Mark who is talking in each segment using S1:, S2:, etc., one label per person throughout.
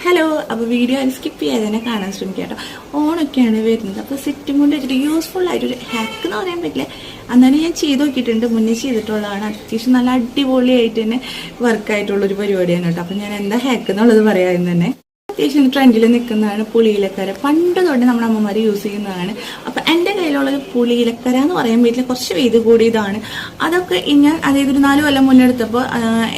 S1: Hello, അപ്പോൾ video skip ചെയ്യാതെ തന്നെ കാണാൻ ശ്രമിക്കുക കേട്ടോ. ഓണൊക്കെയാണ് വരുന്നത്. അപ്പോൾ സെറ്റും കൊണ്ട് വെച്ചിട്ട് യൂസ്ഫുൾ ആയിട്ടൊരു ഹാക്ക് എന്ന് പറയാൻ പറ്റില്ല, എന്നാലും ഞാൻ ചെയ്ത് നോക്കിയിട്ടുണ്ട്. മുന്നേ ചെയ്തിട്ടുള്ളതാണ്. അത്യാവശ്യം നല്ല അടിപൊളിയായിട്ട് തന്നെ വർക്കായിട്ടുള്ളൊരു പരിപാടിയാണ് കേട്ടോ. അപ്പോൾ ഞാൻ എന്താ ഹാക്ക് എന്നുള്ളത് പറയാമെന്ന് തന്നെ. അത്യാവശ്യം ട്രെൻഡിൽ നിൽക്കുന്നതാണ് പുളിയിലക്കര. പണ്ട് തൊട്ട് നമ്മുടെ അമ്മമാർ യൂസ് ചെയ്യുന്നതാണ്. അപ്പം എൻ്റെ കയ്യിലുള്ളത് പുളിയിലക്കര എന്ന് പറയാൻ പറ്റില്ല, കുറച്ച് വീതി കൂടിയതാണ്. അതൊക്കെ ഞാൻ അതായത് ഒരു 4 കൊല്ലം മുന്നെടുത്തപ്പോൾ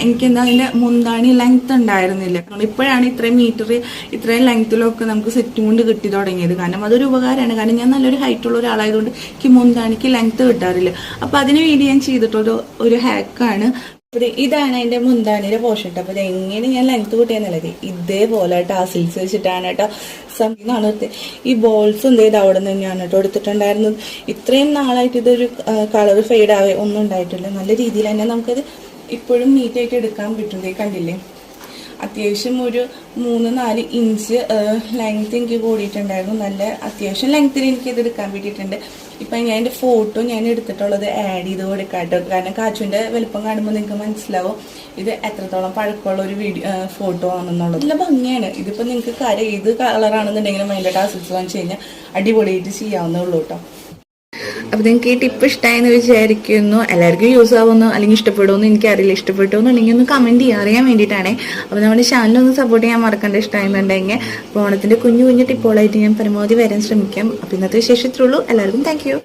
S1: എനിക്കെന്താ അതിൻ്റെ മുന്താണി ലെങ്ത് ഉണ്ടായിരുന്നില്ല. ഇപ്പോഴാണ് ഇത്രയും മീറ്റർ ഇത്രയും ലെങ്ത്തിലൊക്കെ നമുക്ക് സെറ്റും കൊണ്ട് കിട്ടി തുടങ്ങിയത്. കാരണം അതൊരു ഉപകാരമാണ്. കാരണം ഞാൻ നല്ലൊരു ഹൈറ്റുള്ള ഒരാളായതുകൊണ്ട് എനിക്ക് മുന്താണിക്ക് ലെങ്ത് കിട്ടാറില്ല. അപ്പം അതിന് വേണ്ടി ഞാൻ ചെയ്തിട്ടുള്ള ഒരു ഹാക്കാണ്. ഇതാണ് എൻ്റെ മുന്താണിയുടെ പോർഷൻ കേട്ടോ. അപ്പോൾ ഇത് എങ്ങനെ ഞാൻ ലെങ്ത് കൂട്ടിയെന്നുള്ളത് ഇതേപോലെ ടാസിൽസ് വെച്ചിട്ടാണ് കേട്ടോ. സംഭവമാണ് ഈ ബോൾസ് എന്ത് ചെയ്ത് അവിടെ നിന്ന് തന്നെയാണ് കേട്ടോ എടുത്തിട്ടുണ്ടായിരുന്നത്. ഇത്രയും നാളായിട്ട് ഇതൊരു കളർ ഫെയ്ഡ് ആവേ ഒന്നും ഉണ്ടായിട്ടില്ല. നല്ല രീതിയിൽ തന്നെ നമുക്കത് ഇപ്പോഴും നീറ്റായിട്ട് എടുക്കാൻ പറ്റും. കണ്ടില്ലേ, അത്യാവശ്യം ഒരു 3-4 ഇഞ്ച് ലെങ്ത് എനിക്ക് കൂടിയിട്ടുണ്ടായിരുന്നു. നല്ല അത്യാവശ്യം ലെങ്ത്തിൽ എനിക്കിത് എടുക്കാൻ പറ്റിയിട്ടുണ്ട്. ഇപ്പം ഞാൻ എൻ്റെ ഫോട്ടോ ഞാൻ എടുത്തിട്ടുള്ളത് ആഡ് ചെയ്ത് കൊടുക്കാം കേട്ടോ. കാരണം കാച്ചുവിൻ്റെ വലുപ്പം കാണുമ്പോൾ നിങ്ങൾക്ക് മനസ്സിലാവും ഇത് എത്രത്തോളം പഴക്കമുള്ള ഒരു ഫോട്ടോ ആണെന്നുള്ളത്. നല്ല ഭംഗിയാണ്. ഇതിപ്പോൾ നിങ്ങൾക്ക് കാര്യം ഏത് കളറാണെന്നുണ്ടെങ്കിലും അതിൻ്റെ ടാസിൽസ് വാങ്ങിച്ച് കഴിഞ്ഞാൽ അടിപൊളിയായിട്ട് ചെയ്യാവുന്നേ ഉള്ളൂ കേട്ടോ. അപ്പോൾ നിങ്ങൾക്ക് ഈ ടിപ്പ് ഇഷ്ടമായെന്ന് വിചാരിക്കുന്നു. എല്ലാവർക്കും യൂസ് ആവുമെന്നോ അല്ലെങ്കിൽ ഇഷ്ടപ്പെടുമെന്ന് എനിക്കറിയില്ല. ഇഷ്ടപ്പെട്ടു എന്നുണ്ടെങ്കിൽ ഒന്ന് കമൻറ്റ് ചെയ്യാൻ അറിയാൻ വേണ്ടിയിട്ടാണ്. അപ്പോൾ നമ്മുടെ ചാനലൊന്ന് സപ്പോർട്ട് ചെയ്യാൻ മറക്കണ്ട. ഇഷ്ടമായെന്നുണ്ടെങ്കിൽ അപ്പോൾ ഓണത്തിൻ്റെ കുഞ്ഞു ടിപ്പുകളായിട്ട് ഞാൻ പരമാവധി വരാൻ ശ്രമിക്കാം. അപ്പോൾ ഇന്നത്തെ വിശേഷത്തിലുള്ളൂ. എല്ലാവർക്കും താങ്ക് യു.